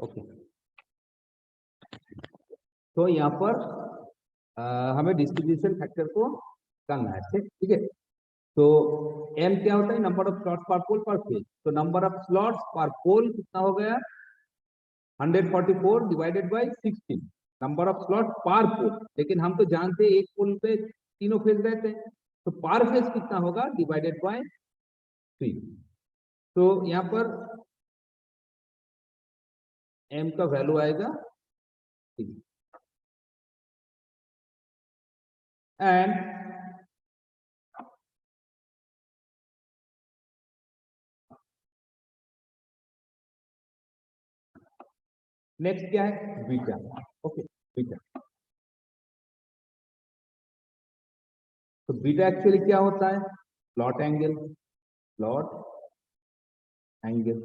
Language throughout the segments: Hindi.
ओके, तो यहाँ पर हमें डिस्ट्रीब्यूशन फैक्टर को करना है। ठीक है, तो m क्या होता है? Number of slots per pole पर फेज। तो नंबर ऑफ स्लॉट्स पर पोल कितना हो गया? 144 divided by 16, number of slot पर पोल। लेकिन हम तो जानते हैं एक पोल पे तीनों फेज रहते हैं, तो पर फेज कितना होगा? Divided by 3। तो यहाँ पर m का वैल्यू आएगा 3 एंड नेक्स्ट क्या है? बीटा। Okay, beta. तो बीटा एक्चुअली क्या होता है? Plot angle, plot angle.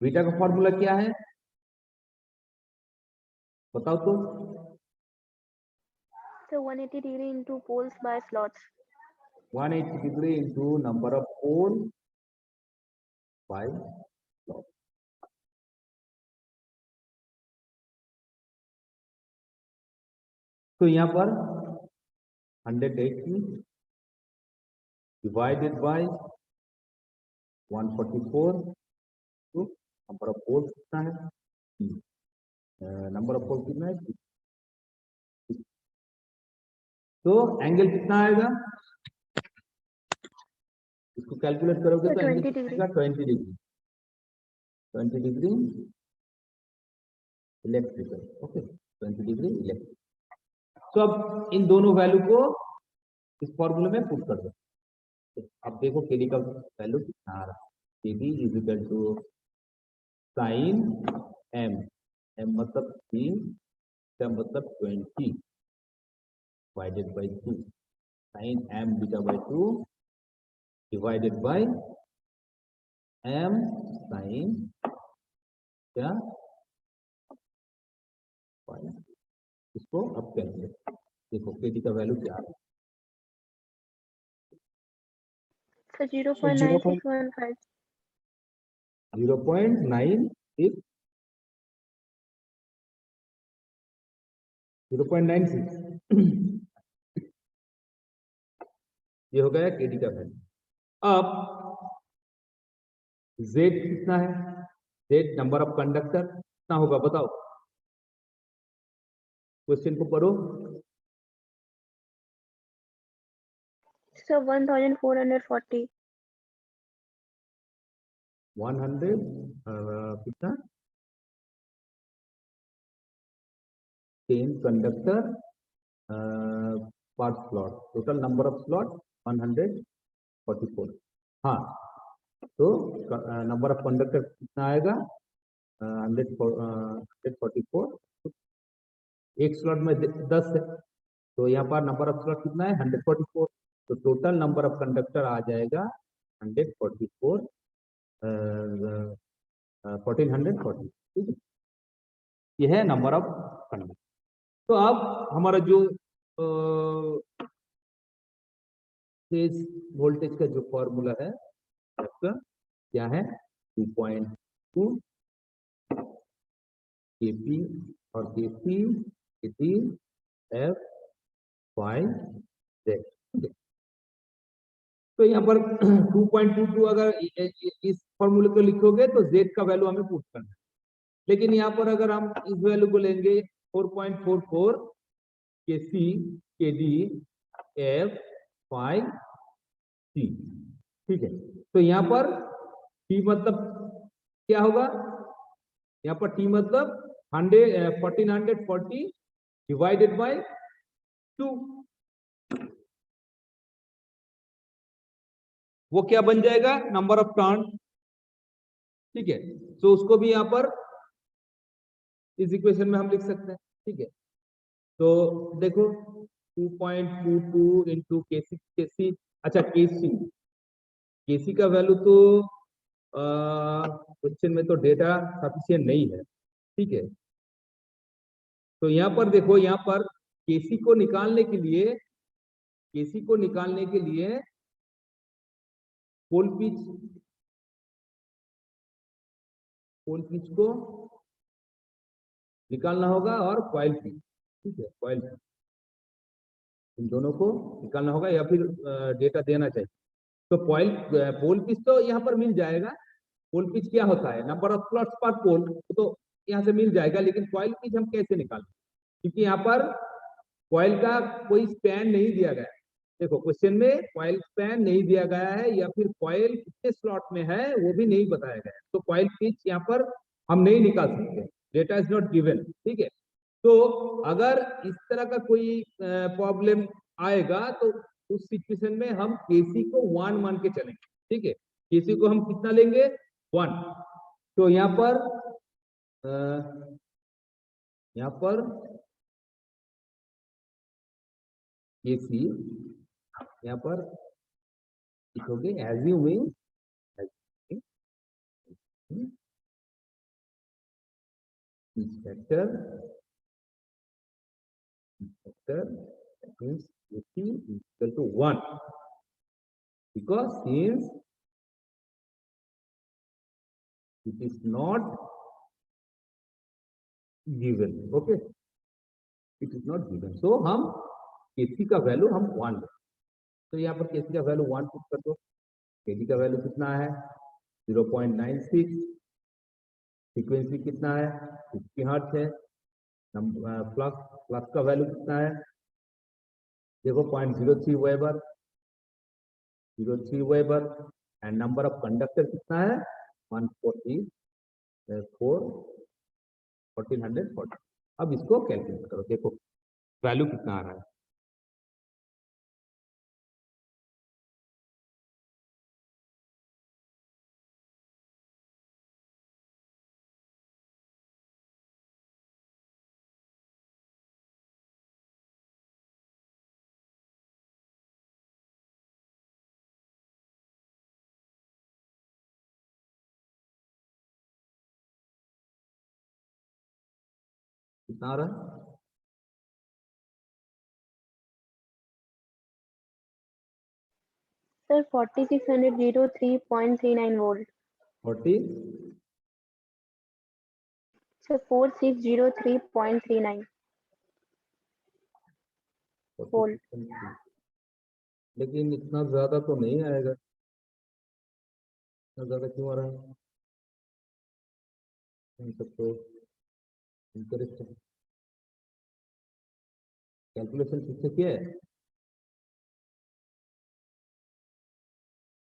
Beta का फॉर्मूला क्या है बताओ तो? So 180 degree into poles by slots. 180 degree into number of pole by slot. तो यहाँ पर 180 divided by 144, तो नंबर ऑफ पोल्स कितना है? नंबर ऑफ पोल्स कितना है? तो एंगल कितना आएगा? इसको कैलकुलेट करोगे तो एंगल कितना? 20 degree. 20 degree electrical. Okay, 20 degree electrical. तो अब इन दोनों वैल्यू को इस फॉर्मूले में पुट कर दो। तो अब देखो केडी का वैल्यू कितना आ रहा है। KD is equal to sine M, M मतलब 3, का मतलब 20 divided by 2, sine M beta by 2 divided by M sine क्या? इसको अब कैलकुलेट देखो केडी का वैल्यू क्या आ रहा है। So 0.9615. 0.96 ये हो गया केडी का वैल्यू। अब z कितना है? z नंबर ऑफ कंडक्टर कितना होगा बताओ? क्वेश्चन को पढ़ो। So 1440. 100 कितना? 10 कंडक्टर पर slot, total number of slot 144। हाँ, तो नंबर ऑफ कंडक्टर कितना आएगा? 144। एक स्लॉट में 10 है, तो यहाँ पर नंबर ऑफ स्लॉट कितना है? 144। तो टोटल नंबर ऑफ कंडक्टर आ जाएगा 144, 1440। ठीक है, यह है नंबर ऑफ कंडक्टर। तो अब हमारा जो फेज वोल्टेज का जो फॉर्मूला है उसका क्या है? 2.2 केपी और केसी केटी एफ वाई जेड। तो यहाँ पर 2.22 अगर इस फॉर्मूले को लिखोगे तो जेड का वैल्यू हमें पुट करना है। लेकिन यहाँ पर अगर हम इस वैल्यू को लेंगे 4.44 के सी के डी एफ वाई सी। ठीक है, तो यहाँ पर टी मतलब क्या होगा? यहाँ पर टी मतलब 1440 डिवाइडेड बाय 2, वो क्या बन जाएगा? Number of turn. ठीक है, तो उसको भी यहाँ पर इस इक्वेशन में हम लिख सकते हैं। ठीक है, तो देखो 2.22 इंटू केसी। अच्छा, केसी का वैल्यू तो क्वेश्चन में तो डेटा सफिशिएंट नहीं है। ठीक है, तो यहाँ पर देखो, यहाँ पर केसी को निकालने के लिए पोल पिच पोल पिच को निकालना होगा और कॉइल पिच, ठीक है, कॉइल पिच, इन दोनों को निकालना होगा या फिर डेटा देना चाहिए। तो पोल पिच तो यहाँ पर मिल जाएगा। पोल पिच क्या होता है, नंबर ऑफ स्लॉट्स पर पोल, तो यहाँ से मिल जाएगा। लेकिन कॉइल पिच हम कैसे निकालें, क्योंकि यहाँ पर कॉइल का कोई स्पैन नहीं दिया गया है। देखो क्वेश्चन में कॉइल स्पैन नहीं दिया गया है या फिर कॉइल कितने स्लॉट में है वो भी नहीं बताया गया है, तो कॉइल पिच यहाँ पर हम नहीं निकाल सकते, डेटा इज नॉट गिवन, ठीक है। तो अगर इस तरह का कोई प्रॉब्लम आएगा तो उस सिचुएशन में हम केसी को 1 मान के चलेंगे, ठीक है। केसी को हम कितना लेंगे, 1। तो यहाँ पर केसी यहाँ पर लिखोगे assuming factor means AC is equal to 1 because since it is not given, okay, it is not given, so हम KC का वैल्यू हम 1 लें। तो यहाँ पर KC का वैल्यू 1 पुट कर दो। KD का वैल्यू कितना है, 0.96, फ्रीक्वेंसी कितना है, 50 हर्ट्ज है, फ्लक्स का वैल्यू कितना है, देखो 0.03 weber, 03 weber, and number of conductor कितना है, 1440। अब इसको कैलकुलेट करो, देखो वैल्यू कितना आ रहा है। कितना आ रहा है, Sir, 4603.39 volt. 40, Sir, 4603.39 volt. लेकिन इतना ज्यादा तो नहीं आएगा, इतना ज्यादा क्यों आ रहा है, तो इंटरेस्ट कैलकुलेशन किससे किया है,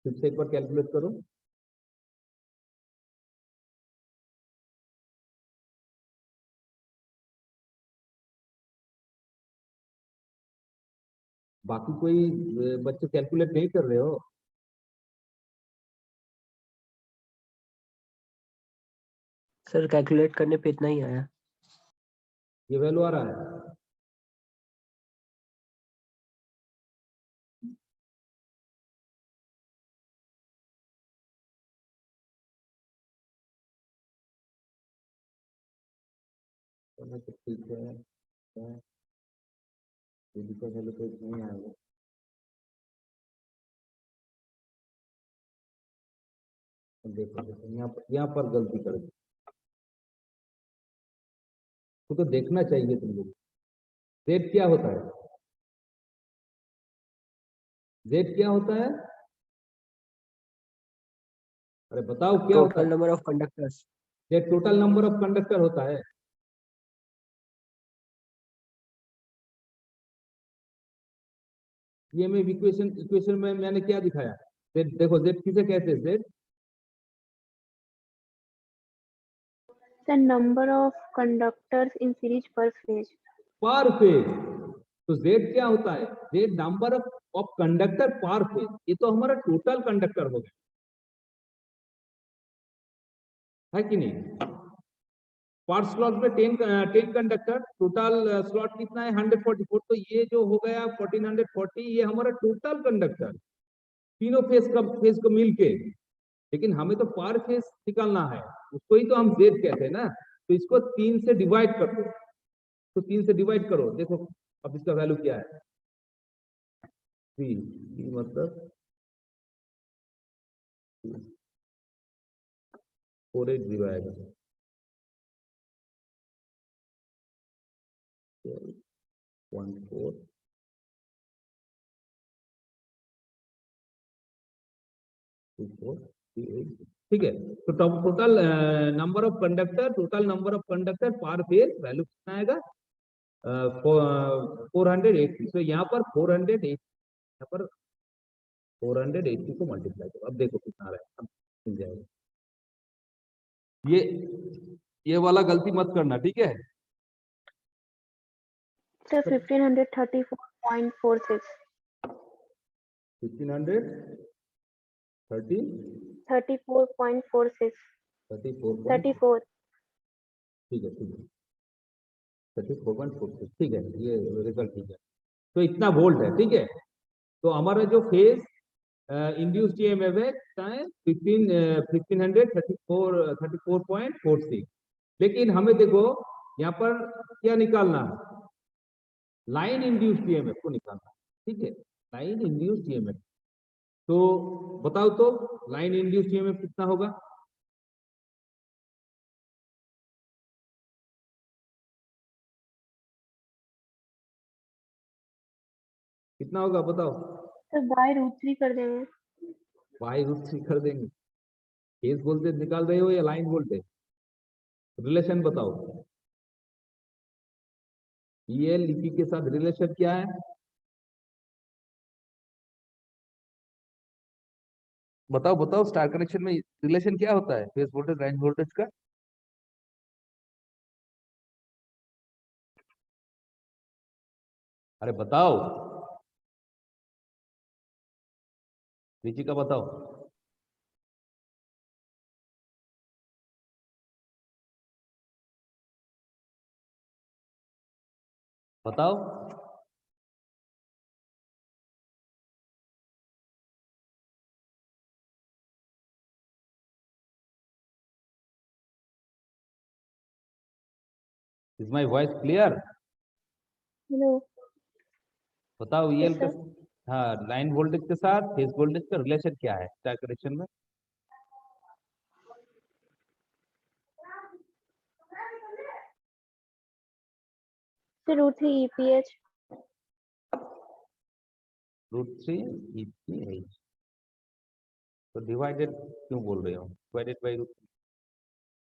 फिर से एक बार कैलकुलेट करो। बाकी कोई बच्चे कैलकुलेट नहीं कर रहे हो, सर कैलकुलेट करने पे इतना ही आया। ये वैल्यू आ रहा है, तो ठीक है, वैल्यू तो नहीं आएगा। देखो यहाँ पर गलती कर दी, तो देखना चाहिए तुम लोग। जेड क्या होता है, जेड क्या होता है, अरे बताओ क्या होता है, total number of conductors. Z total number of conductor होता है। ये में इक्वेशन में मैंने क्या दिखाया, जेड देखो, जेड किसे कहते हैं, Z The number of conductors in series per phase. पर फेज। तो जेड क्या होता है, जेड नंबर ऑफ कंडक्टर पर फेज, ये तो हमारा टोटल कंडक्टर हो गया, है कि नहीं। पर स्लॉट में 10 कंडक्टर, टोटल स्लॉट कितना है 144, तो ये जो हो गया 1440, ये हमारा टोटल कंडक्टर तीनों फेज को मिलके। लेकिन हमें तो पर फेज निकालना है, उसको ही तो हम जेड कहते हैं ना। तो इसको 3 से डिवाइड कर दो, तो 3 से डिवाइड करो, देखो अब इसका वैल्यू क्या है, 3 मतलब 480 आएगा। 12.4 ठीक है। तो टोटल नंबर ऑफ कंडक्टर पर फेज वैल्यू कितना आएगा 480। तो यहाँ पर 480, यहाँ पर 480 को मल्टीप्लाई करो। अब देखो कितना आ रहा है, अब मिल जाएगा। ये वाला गलती मत करना, ठीक है। Sir, 1534.46. 1530 34.46. 34 34. ठीक है 34.46 ठीक है, ये रिजल्ट ठीक है। तो इतना वोल्ट है, ठीक है। तो हमारा जो फेज इंड्यूस्ड ईएमएफ है कितना है 1534.46। लेकिन हमें देखो यहाँ पर क्या निकालना है, लाइन इंड्यूस्ड ईएमएफ को निकालना है, ठीक है। लाइन इंड्यूस्ड ईएमएफ, तो बताओ तो लाइन इंड्यूस्ड ईएमएफ कितना होगा। कितना होगा बताओ। Sir, by √3 कर देंगे. y√3 कर देंगे। फेज वोल्टेज निकाल रहे हो या लाइन वोल्टेज, रिलेशन बताओ। EL EP के साथ रिलेशन क्या है, बताओ बताओ। स्टार कनेक्शन में रिलेशन क्या होता है फेज वोल्टेज लाइन वोल्टेज का। अरे बताओ, लीची का बताओ। बताओ is my voice clear. Hello. बताओ Yes, EL का, sir. हाँ, लाइन वोल्टेज के साथ फेज वोल्टेज का रिलेशन क्या है स्टार कनेक्शन में। Sir, √3 EPH. √3 EPH। तो डिवाइडेड क्यों बोल रहे हो, डिवाइडेड बाई √3।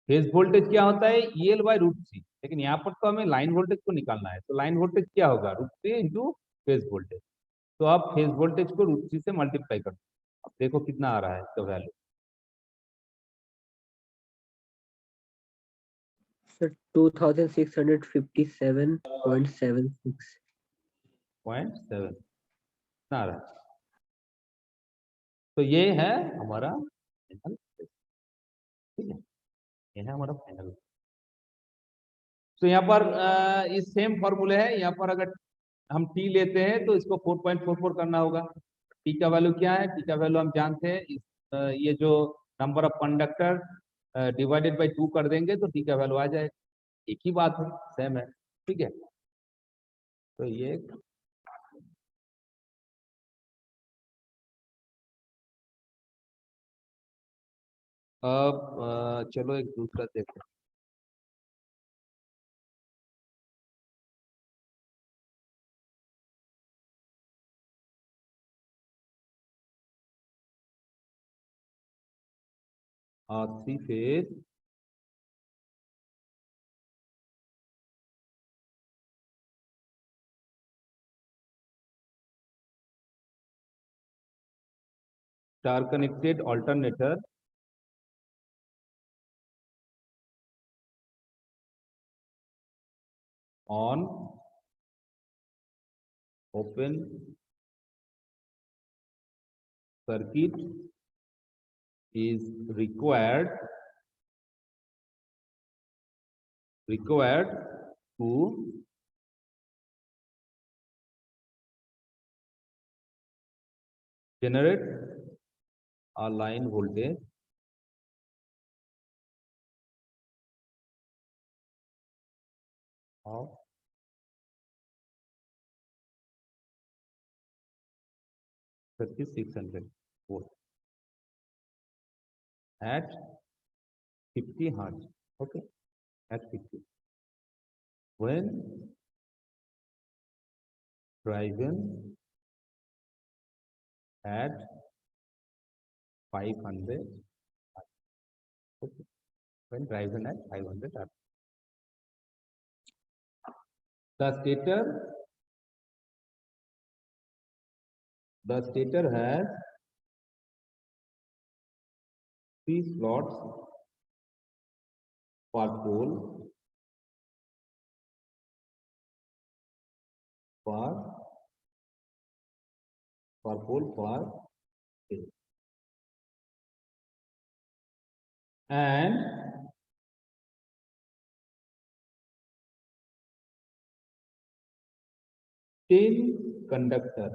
फेज वोल्टेज क्या होता है EL बाई √3, लेकिन यहाँ पर तो हमें लाइन वोल्टेज को निकालना है। तो लाइन वोल्टेज क्या होगा √3 इंटू फेज वोल्टेज। तो आप फेज वोल्टेज को √3 से मल्टीप्लाई कर दो। अब देखो कितना आ रहा है इसका वैल्यू। सर 2657.76. 0.7 कितना आ रहा है। तो ये है हमारा फाइनल, ठीक है, ये है हमारा फाइनल। तो यहाँ पर इस सेम फॉर्मूले है, यहाँ पर अगर हम टी लेते हैं तो इसको 4.44 करना होगा। टी का वैल्यू क्या है, टी का वैल्यू हम जानते हैं ये जो number of conductor divided by 2 कर देंगे तो टी का वैल्यू आ जाएगा। एक ही बात है, सेम है, ठीक है। तो ये अब चलो एक दूसरा देखते हैं। Three phase star connected alternator on open circuit is required to generate a line voltage of 3600 volt at 50 hertz, okay, at 50 when driven at 500, okay, when driven at 500 rpm. The stator has 3 slots per pole per phase, and ten conductor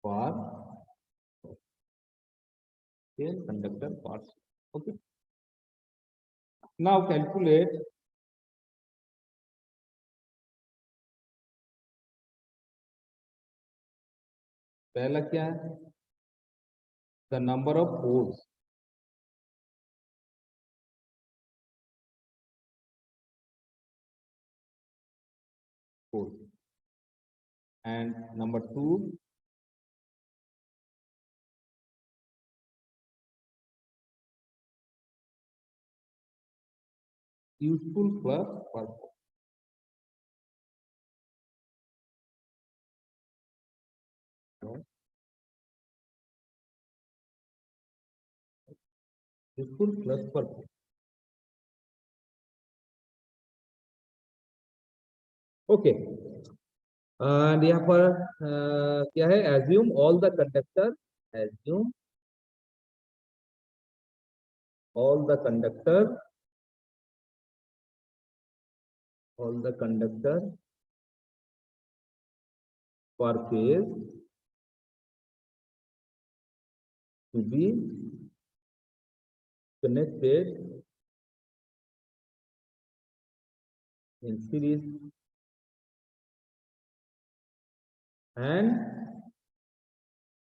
per 10 conductor parts. Okay. Now calculate पहला क्या है, the number of poles, and number 2 useful flux per pole. Useful flux per pole. Okay. And यहाँ पर क्या है, assume all the conductor per phase to be connected in series and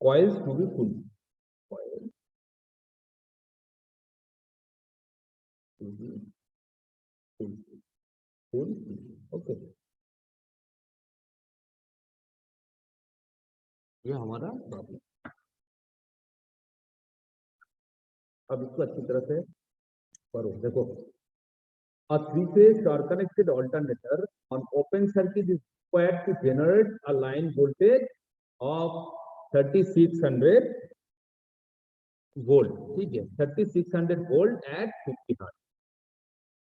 coils to be full. Okay. ये हमारा प्रॉब्लम। अब इसको अच्छी तरह से करो। देखो, a three-phase star-connected alternator on open circuit is required to generate a line voltage of 3600 volt. ठीक है, 3600 volt at 50 hertz.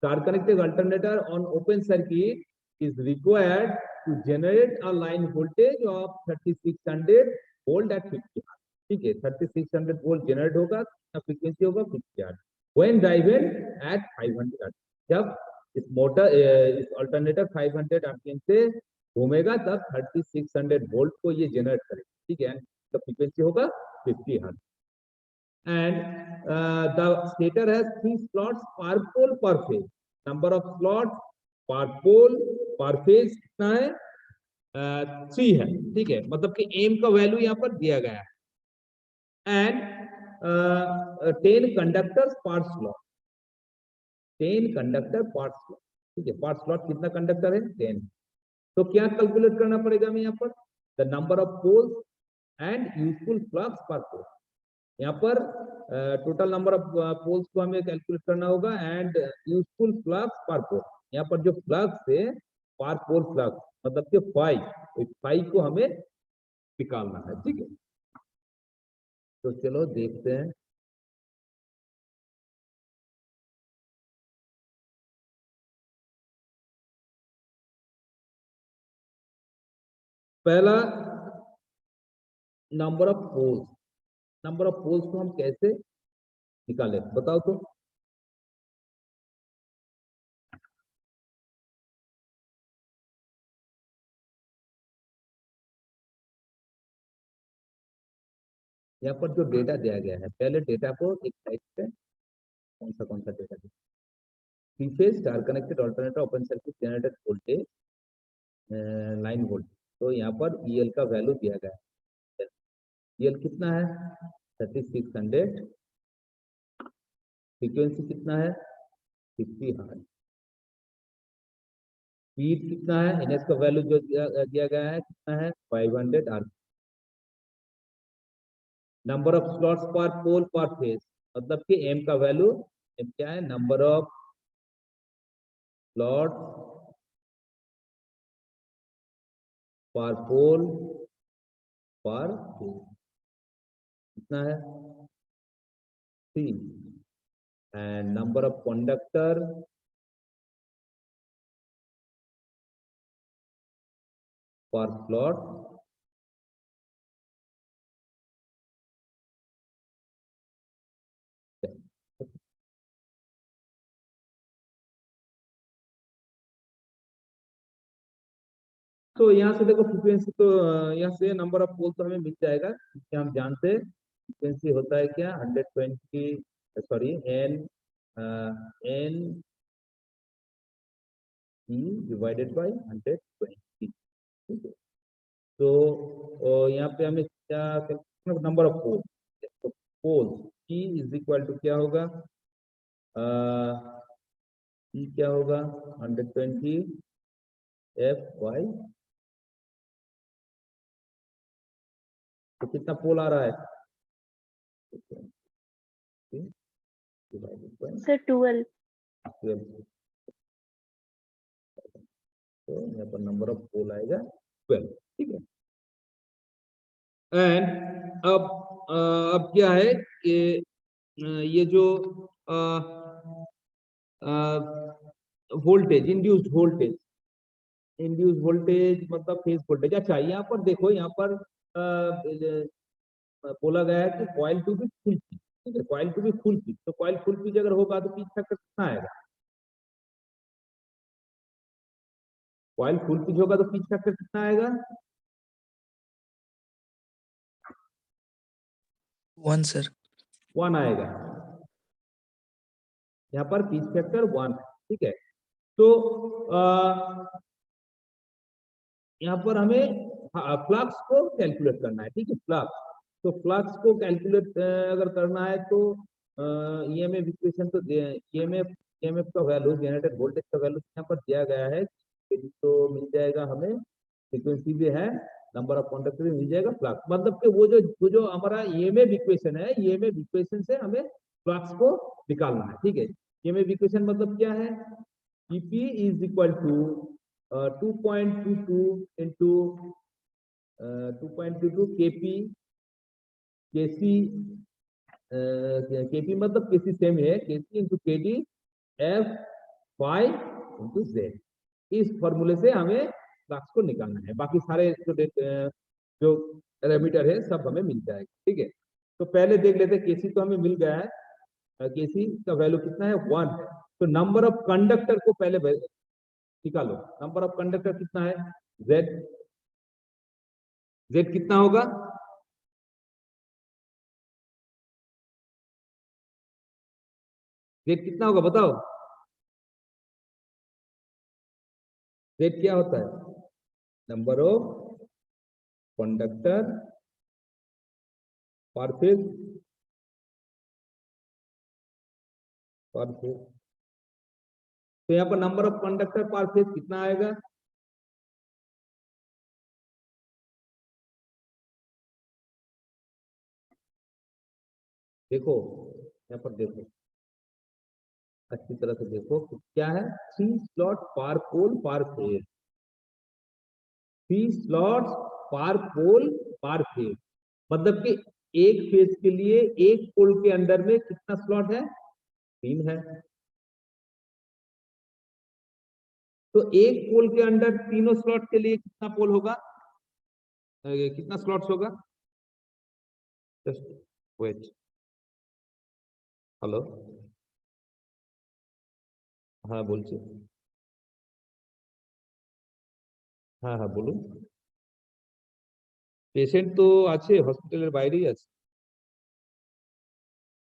Star-connected alternator on open circuit is required to generate a line voltage of 3600 volt at 50 hertz. ठीक है, 3600 volt generate होगा, फ्रीक्वेंसी होगा 50 hertz. When driven at 500 hertz, जब इस मोटर इस अल्टरनेटर 500 आरपीएम से घूमेगा तब 3600 वोल्ट को ये जनरेट करेगा। ठीक है, तो फ्रीक्वेंसी होगा 50 hertz. And the stator has 3 slots per pole पर phase. Number of slots per pole पर फेज कितना है? 3 है। ठीक है, मतलब कि एम का वैल्यू यहाँ पर दिया गया है। एंड 10 कंडक्टर्स पर स्लॉट, 10 कंडक्टर पार्ट स्लॉट। ठीक है, पार्ट स्लॉट कितना कंडक्टर है? 10। तो क्या कैलकुलेट करना पड़ेगा हमें यहाँ पर? The number of poles and useful flux per pole. यहाँ पर टोटल नंबर ऑफ पोल्स को हमें कैलकुलेट करना होगा and useful flux per pole. यहाँ पर जो फ्लक्स है पर पोल फ्लक्स मतलब कि फाई को हमें निकालना है। ठीक है, तो चलो देखते हैं। पहला number of poles, number of poles को हम कैसे निकालें बताओ तो। यहाँ पर जो डेटा दिया गया है, पहले डेटा को एक साइड पे कौन सा डेटा दिया? Three phase star connected alternator open circuit generated voltage line voltage. तो यहाँ पर ईएल का वैल्यू दिया गया है। ईएल कितना है? 3600, फ्रीक्वेंसी कितना है? 50 हर्ट्ज। स्पीड कितना है, एनएस का वैल्यू जो दिया गया है कितना है 500 are. Number of slots per pole पर फेज, मतलब कि एम का वैल्यू, एम क्या है, नंबर ऑफ स्लॉट पर पोल पर फेज कितना है 3, एंड नंबर ऑफ कंडक्टर पर स्लॉट तो यहाँ से देखो फ्रीक्वेंसी तो यहाँ से नंबर ऑफ पोल तो हमें मिल जाएगा क्योंकि हम जानते हैं फ्रीक्वेंसी होता है क्या 120, sorry N N E divided by 120, ठीक है। तो यहाँ पे हमें क्या नंबर ऑफ पोल, तो पोल ई इज इक्वल टू क्या होगा, ई क्या होगा 120 एफ वाई, तो कितना पोल आ रहा है डिवाइडेड बाई Sir, 12. 12, तो यहाँ पर नंबर ऑफ पोल आएगा 12, ठीक है। एंड अब क्या है कि ये जो वोल्टेज, इंड्यूस्ड वोल्टेज मतलब फेज वोल्टेज। अच्छा यहाँ पर देखो, यहाँ पर बोला गया है कि coil to be full pitch, ठीक है, coil to be full pitch, तो कॉइल फुल पीच अगर होगा तो पीच फैक्टर कितना आएगा, कॉइल फुल पीच होगा तो पीच फैक्टर कितना आएगा 1 सर। 1 आएगा, यहाँ पर पीच फैक्टर 1 है, ठीक है। तो यहाँ पर हमें फ्लक्स को कैलकुलेट करना है, ठीक है, फ्लक्स, तो फ्लक्स को कैलकुलेट अगर करना है तो ईएमएफ इक्वेशन, तो ईएमएफ का वैल्यू, जनरेटेड वोल्टेज का वैल्यू यहाँ पर दिया गया है, तो मिल जाएगा हमें, फ्रीक्वेंसी भी है, नंबर ऑफ कंडक्टर भी मिल जाएगा, फ्लक्स, मतलब कि वो जो हमारा ईएमएफ इक्वेशन है, ईएमएफ इक्वेशन से हमें फ्लक्स को निकालना है, ठीक है। ईएमएफ इक्वेशन मतलब क्या है, Ep is equal to 2.22 into 2.22 kp, kc, kp मतलब kc सेम है, kc into kd f phi into z, इस फॉर्मूले से हमें फ्लक्स को निकालना है, बाकी सारे जो पैरामीटर है सब हमें मिल जाएगा, ठीक है। तो पहले देख लेते हैं, केसी तो हमें मिल गया है, केसी का वैल्यू कितना है 1 है, तो नंबर ऑफ कंडक्टर को पहले निकालो, नंबर ऑफ कंडक्टर कितना है z, z कितना होगा, z कितना होगा बताओ, z क्या होता है, नंबर ऑफ कंडक्टर पर फेज, पर फेज, तो यहाँ पर नंबर ऑफ कंडक्टर पर फेज कितना आएगा, देखो यहाँ पर देखो अच्छी तरह से देखो, क्या है 3 स्लॉट पर पोल पर फेज, 3 स्लॉट्स पर पोल पर फेज, मतलब कि एक फेज के लिए एक पोल के अंदर में कितना स्लॉट है, 3 है, तो एक पोल के अंदर तीनों स्लॉट के लिए कितना पोल होगा, कितना स्लॉट्स होगा, जस्ट वेट, हेलो, हाँ बोलছি, হ্যাঁ হ্যাঁ বলুন, পেশেন্ট তো আছে হসপিটালের বাইরেই আছে,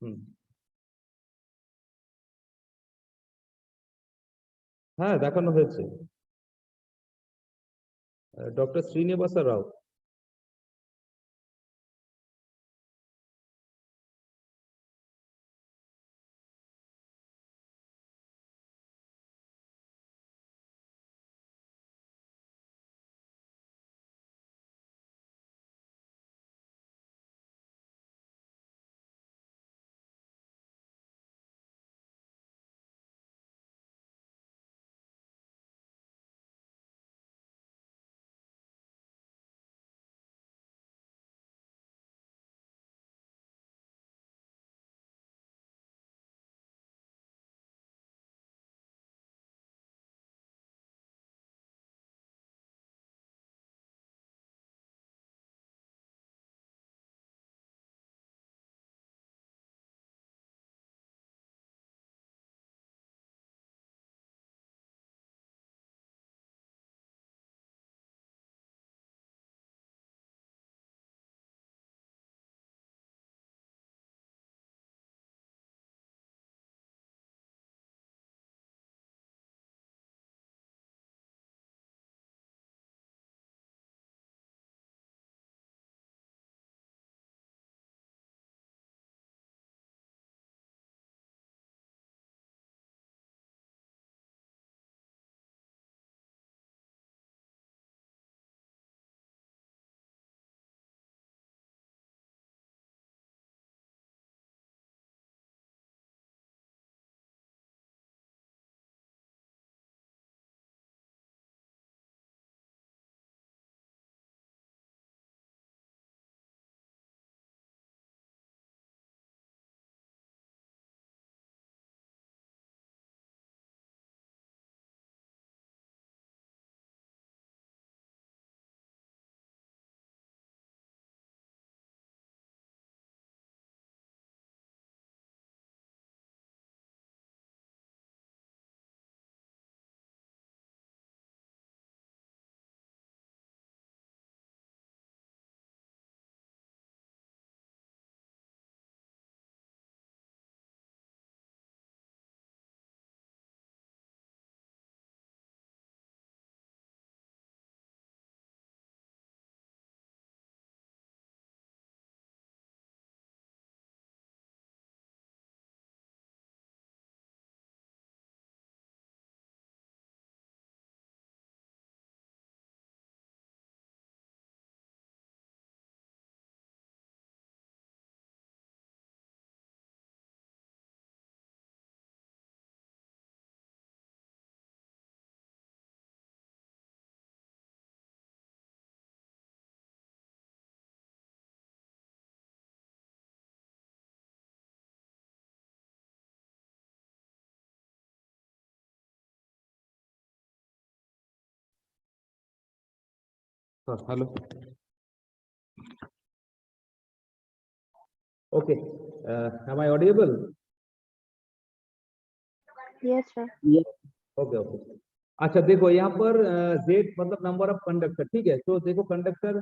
হুম, হ্যাঁ দেখানো হয়েছে, doctor Srinivas Rao. Hello. Okay. Am I audible? Yes, sir. Okay okay. अच्छा देखो यहाँ पर जेड मतलब नंबर ऑफ कंडक्टर, ठीक है। तो देखो कंडक्टर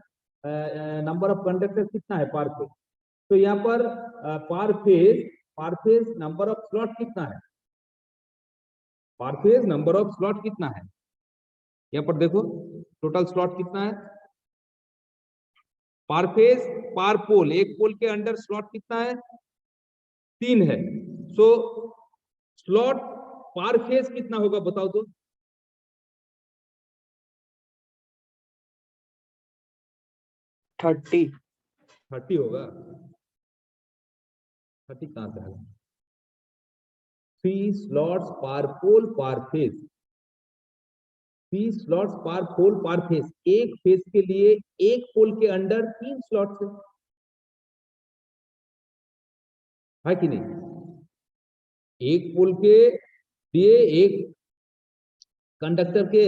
नंबर ऑफ कंडक्टर कितना है पर फेज। तो यहाँ पर पर फेज नंबर ऑफ स्लॉट कितना है, पर फेज नंबर ऑफ स्लॉट कितना है। यहाँ पर देखो टोटल स्लॉट कितना है पर फेज, पर पोल, एक पोल के अंडर स्लॉट कितना है 3 है। सो स्लॉट पर फेज कितना होगा बताओ तो। 30 होगा। 30 कहां से आएगा। 3 स्लॉट्स पर पोल पर फेज, 3 स्लॉट्स पर पोल पर फेज। एक फेज के लिए एक पोल के अंडर 3 स्लॉट्स है कि नहीं। एक पोल के लिए एक कंडक्टर के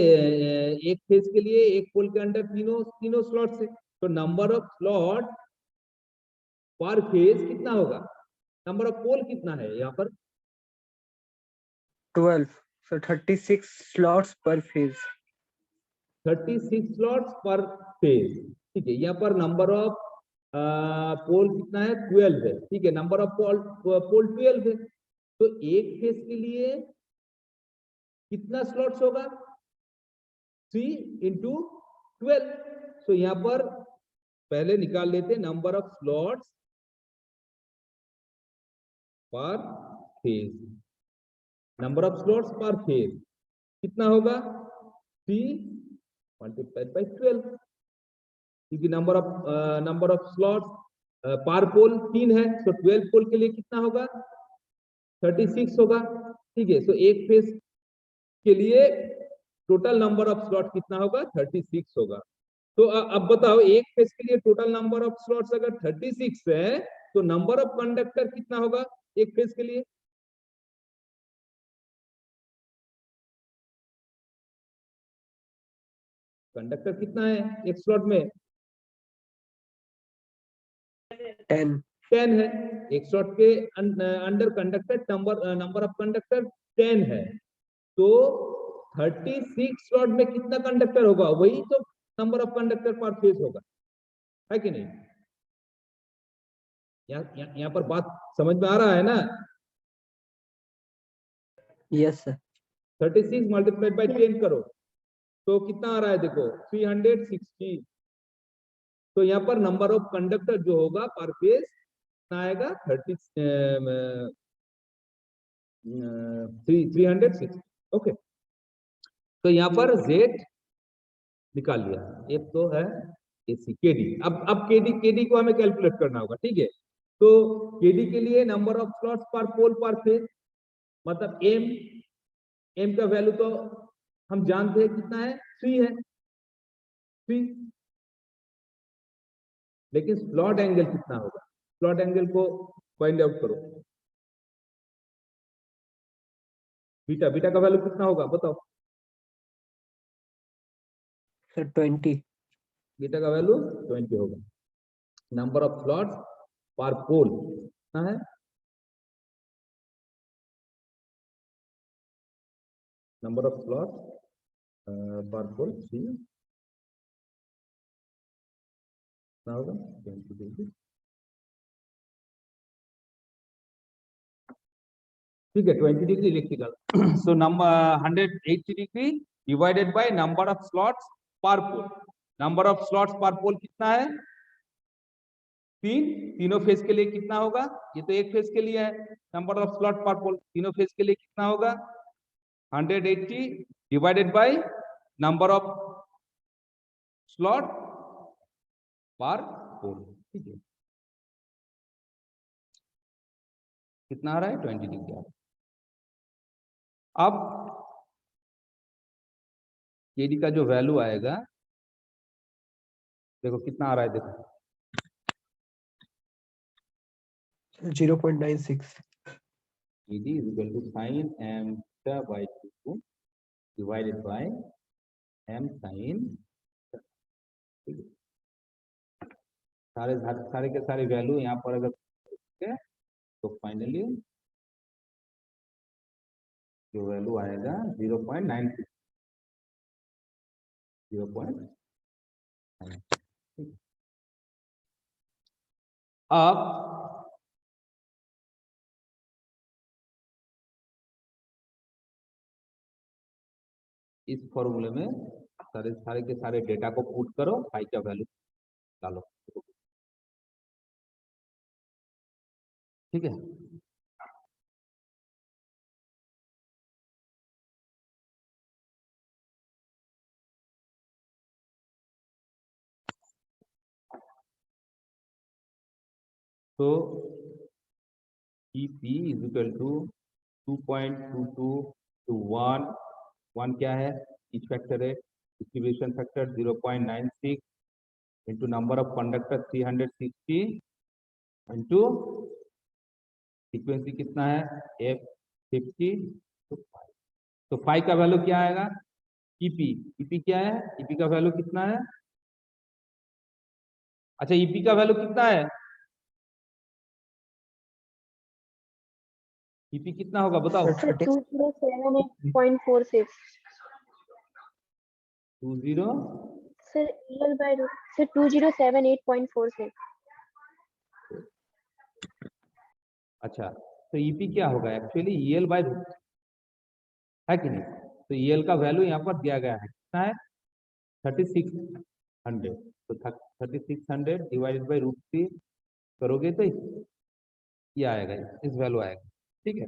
एक फेज के लिए एक पोल के अंडर तीनों स्लॉट्स है। तो नंबर ऑफ स्लॉट पर फेज कितना होगा, नंबर ऑफ पोल कितना है यहाँ पर 12, so 36 slots per phase. 36 slots per phase, ठीक है। यहाँ पर नंबर ऑफ पोल कितना है 12 है, ठीक है। नंबर ऑफ पोल 12 है। तो एक फेज के लिए कितना स्लॉट्स होगा 3 इंटू 12। तो यहाँ पर पहले निकाल लेते नंबर ऑफ स्लॉट्स पर फेज। नंबर ऑफ स्लॉट्स पर फेज कितना होगा 3 मल्टीप्लाइड बाई 12, क्योंकि नंबर ऑफ स्लॉट्स पर पोल 3 है। तो 12 पोल के लिए कितना होगा 36 होगा, ठीक है। तो एक फेज के लिए टोटल नंबर ऑफ स्लॉट कितना होगा 36 होगा। तो अब बताओ एक फेज के लिए टोटल नंबर ऑफ स्लॉट्स अगर 36 है तो नंबर ऑफ कंडक्टर कितना होगा एक फेज के लिए। कंडक्टर कितना है एक स्लॉट में 10 है। एक स्लॉट के under conductor number of conductor 10 है। तो 36 स्लॉट में कितना कंडक्टर होगा, वही तो नंबर ऑफ कंडक्टर पर फेज होगा, है कि नहीं। यहाँ पर बात समझ में आ रहा है ना। Yes, sir. 36 मल्टीप्लाइड बाई 10 करो तो कितना आ रहा है देखो 360। तो यहाँ पर नंबर ऑफ कंडक्टर जो होगा पर फेज कितना आएगा 360। ओके। तो यहाँ पर जेड निकाल लिया, एक तो है एसी केडी। अब केडी को हमें कैलकुलेट करना होगा, ठीक है। तो केडी के लिए number of slots per pole पर फेज मतलब एम का वैल्यू तो हम जानते हैं कितना है 3 है 3, लेकिन स्लॉट एंगल कितना होगा, स्लॉट एंगल को फाइंड आउट करो। बीटा बीटा का वैल्यू कितना होगा बताओ। So 20. बीटा का वैल्यू 20 होगा। नंबर ऑफ स्लॉट्स पर पोल कितना है, नंबर ऑफ स्लॉट्स पर पोल 3 कितना होगा 20 डिग्री, ठीक है 20 degree electrical. So number 180 degree divided by number of slots per pole. Number of slots per पोल कितना है 3, तीनों फेज के लिए कितना होगा, ये तो एक फेज के लिए है। नंबर ऑफ स्लॉट पर पोल तीनों फेज के लिए कितना होगा 180 divided by number of slot पर पोल, ठीक है। कितना आ रहा है 20 डिग्री आ रहा है। अब केडी का जो वैल्यू आएगा देखो कितना आ रहा है देखो 0.96. KD is equal to sin m theta by 2 divided by m sin ठीक है, सारे के सारे वैल्यू यहाँ पर अगर ठीक है, तो फाइनली जो वैल्यू आएगा 0.96 0.9। अब इस फॉर्मूले में सारे के सारे डेटा को पुट करो, फाई का वैल्यू डालो। ठीक है, तो EP is equal to 2.22 to 1 क्या है, ईच फैक्टर है, distribution factor 0.96 into number of conductor 360 into frequency कितना है F50 तो फाई का वैल्यू क्या आएगा EP क्या है, EP का वैल्यू कितना है, अच्छा EP का वैल्यू कितना है, EP कितना होगा बताओ। Sir 2078.46 20 sir EL by root sir 2078.46 अच्छा, तो EP क्या होगा एक्चुअली EL बाय रूट है कि नहीं, तो EL का वैल्यू यहाँ पर दिया गया है कितना है 3600, तो 3600 डिवाइडेड बाय √3 करोगे तो ये आएगा, इस वैल्यू आएगा। ठीक है,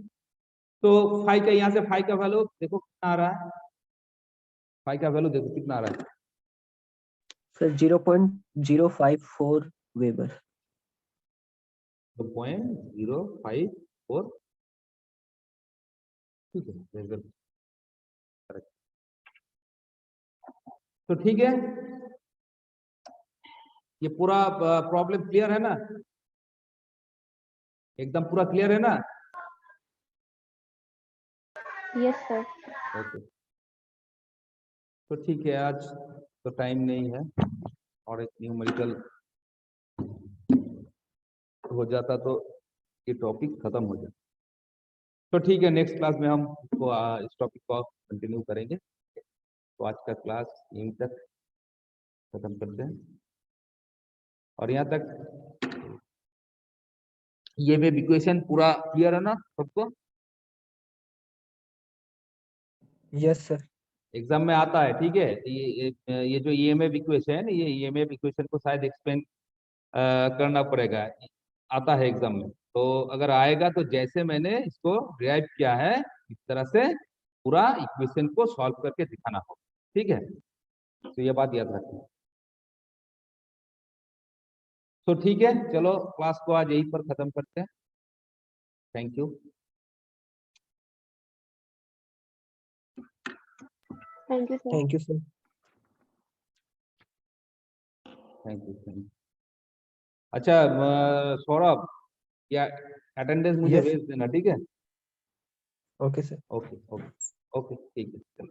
तो फाई का यहाँ से फाई का वैल्यू देखो कितना आ रहा है, फाई का वैल्यू देखो कितना आ रहा है सर 0.054 वेबर। 0.054 ठीक है, वेबर करेक्ट। तो ठीक है, ये पूरा प्रॉब्लम क्लियर है ना, एकदम पूरा क्लियर है ना। Yes sir. ओके, तो ठीक है, आज तो टाइम नहीं है और एक न्यूमेरिकल हो जाता तो ये टॉपिक खत्म हो जाता। तो ठीक है, नेक्स्ट क्लास में हम इसको इस टॉपिक को कंटिन्यू करेंगे। तो आज का क्लास यहीं तक खत्म करते हैं, और यहाँ तक ये वेव इक्वेशन पूरा क्लियर है ना सबको, यस सर। एग्जाम में आता है। ठीक है, ये जो EMF इक्वेशन है, ये EMF इक्वेशन को शायद एक्सप्लेन करना पड़ेगा, आता है एग्जाम में। तो अगर आएगा तो जैसे मैंने इसको डिराइव किया है इस तरह से पूरा इक्वेशन को सॉल्व करके दिखाना होगा। ठीक है, तो ये बात याद रखना। तो ठीक है, चलो क्लास को आज यहीं पर खत्म करते हैं। Thank you. Thank you sir. Thank you sir. Thank you. अच्छा सौरभ, या अटेंडेंस मुझे यस भेज देना, ठीक है। Okay sir. Okay okay okay, ठीक है चलो।